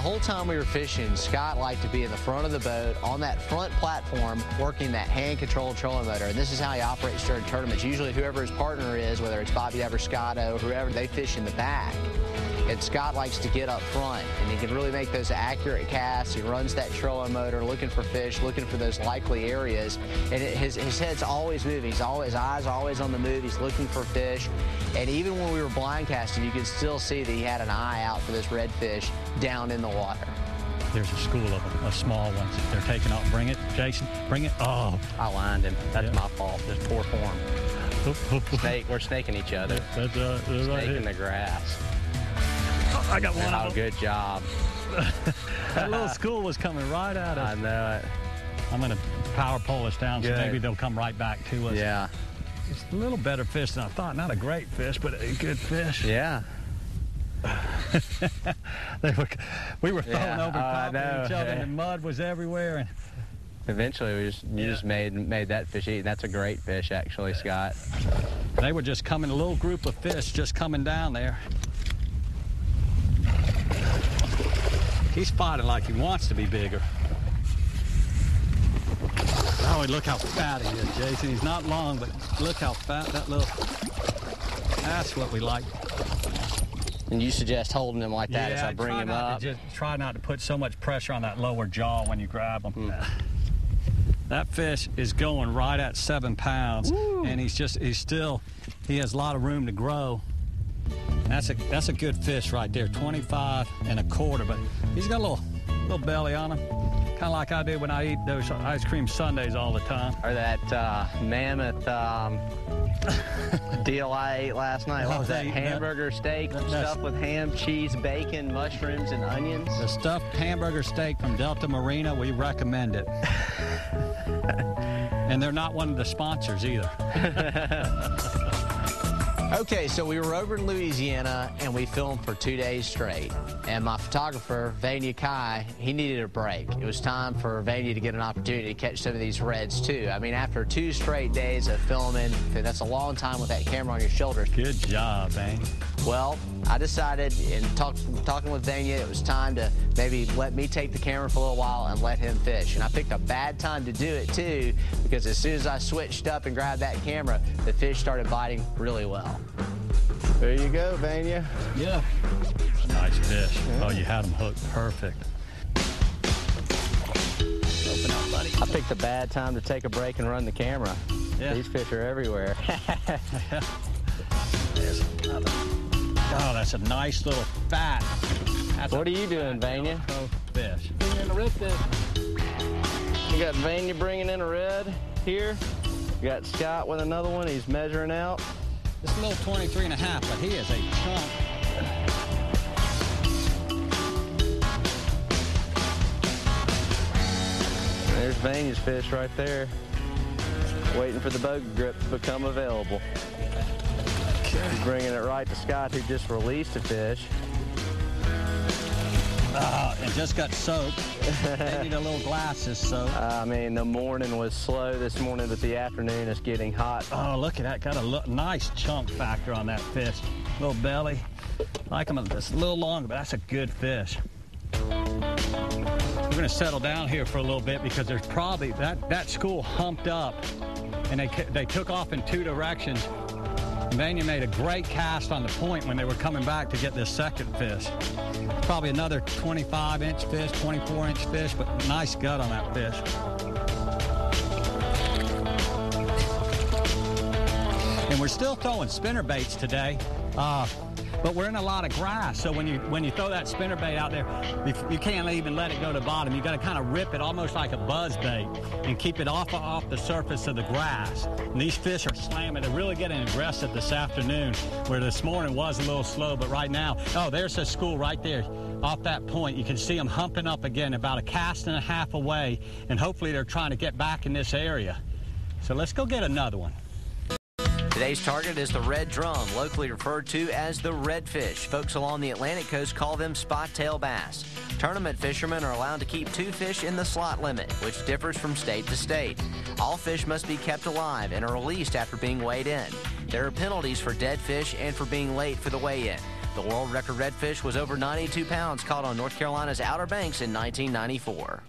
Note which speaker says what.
Speaker 1: whole time we were fishing, Scott liked to be in the front of the boat on that front platform working that hand-controlled trolling motor. And this is how he operates during tournaments. Usually whoever his partner is, whether it's Bobby Ever, Scotto, whoever, they fish in the back. And Scott likes to get up front, and he can really make those accurate casts. He runs that trolling motor, looking for fish, looking for those likely areas. And his head's always moving. His eyes always on the move. He's looking for fish. And even when we were blind casting, you could still see that he had an eye out for this redfish down in the water.
Speaker 2: There's a school of them, small ones. They're taking off. Bring it, Jason. Bring it. Oh.
Speaker 3: I lined him. That's my fault. Just poor form. We're snaking each other.
Speaker 2: That's
Speaker 3: snaking
Speaker 2: right
Speaker 3: the grass.
Speaker 2: I got one.
Speaker 3: Oh, good job.
Speaker 2: That little school was coming right at us.
Speaker 3: I know it.
Speaker 2: I'm going to power pole us down,
Speaker 3: Good.
Speaker 2: so maybe they'll come right back to us.
Speaker 3: Yeah.
Speaker 2: It's a little better fish than I thought. Not a great fish, but a good fish.
Speaker 3: Yeah.
Speaker 2: We were throwing over top of each other,
Speaker 3: and
Speaker 2: the mud was everywhere. And
Speaker 3: eventually, you just made that fish eat. And that's a great fish, actually, Scott.
Speaker 2: They were just coming, a little group of fish just coming down there. He's fighting like he wants to be bigger. Oh, look how fat he is, Jason. He's not long, but look how fat that little... That's what we like.
Speaker 3: And you suggest holding him like that as I bring him up?
Speaker 2: Just try not to put so much pressure on that lower jaw when you grab him. That fish is going right at 7 pounds. Woo. And he has a lot of room to grow. That's a good fish right there, 25 1/4, but he's got a little belly on him, kind of like I do when I eat those ice cream sundaes all the time.
Speaker 3: Or that mammoth deal I ate last night. What was that? Hamburger steak stuffed with ham, cheese, bacon, mushrooms, and onions?
Speaker 2: The stuffed hamburger steak from Delta Marina, we recommend it. And they're not one of the sponsors either.
Speaker 1: Okay, so we were over in Louisiana, and we filmed for 2 days straight. And my photographer, Vanya Kai, he needed a break. It was time for Vanya to get an opportunity to catch some of these reds, too. I mean, after 2 straight days of filming, that's a long time with that camera on your shoulders.
Speaker 2: Good job, Vanya.
Speaker 1: Well, I decided, in talking with Vanya, it was time to maybe let me take the camera for a little while and let him fish. And I picked a bad time to do it, too, because as soon as I switched up and grabbed that camera, the fish started biting really well.
Speaker 3: There you go, Vanya.
Speaker 2: Yeah. Nice fish. Yeah. Oh, you had him hooked perfect. Open up, buddy.
Speaker 3: I picked a bad time to take a break and run the camera. Yeah. These fish are everywhere.
Speaker 2: There's another. Oh, that's a nice little fat.
Speaker 3: What are you doing, Vanya?
Speaker 2: Fish.
Speaker 3: Bringing in a red fish. You got Vanya bringing in a red here. You got Scott with another one. He's measuring out.
Speaker 2: This little 23 1/2, but he is a chunk.
Speaker 3: There's Vanya's fish right there, waiting for the boat grip to become available. He's bringing it right to Scott, who just released a fish.
Speaker 2: And just got soaked. They need a little glasses soaked.
Speaker 3: I mean, the morning was slow this morning, but the afternoon is getting hot.
Speaker 2: Oh, look at that. Got a nice chunk factor on that fish. Little belly. Like them just a little longer, but that's a good fish. We're going to settle down here for a little bit because there's probably that school humped up, and they took off in 2 directions. Vanya made a great cast on the point when they were coming back to get this second fish. Probably another 25-inch fish, 24-inch fish, but nice gut on that fish. And we're still throwing spinner baits today, but we're in a lot of grass. So when you throw that spinner bait out there, you can't even let it go to the bottom. You got to kind of rip it almost like a buzz bait and keep it off the surface of the grass. And these fish are slamming. They're really getting aggressive this afternoon, where this morning was a little slow, but right now, oh, there's a school right there off that point. You can see them humping up again about a cast and a half away, and hopefully they're trying to get back in this area. So let's go get another one.
Speaker 1: Today's target is the red drum, locally referred to as the redfish. Folks along the Atlantic coast call them spot-tail bass. Tournament fishermen are allowed to keep 2 fish in the slot limit, which differs from state to state. All fish must be kept alive and are released after being weighed in. There are penalties for dead fish and for being late for the weigh-in.
Speaker 4: The world record redfish was over 92 pounds, caught on North Carolina's Outer Banks in 1994.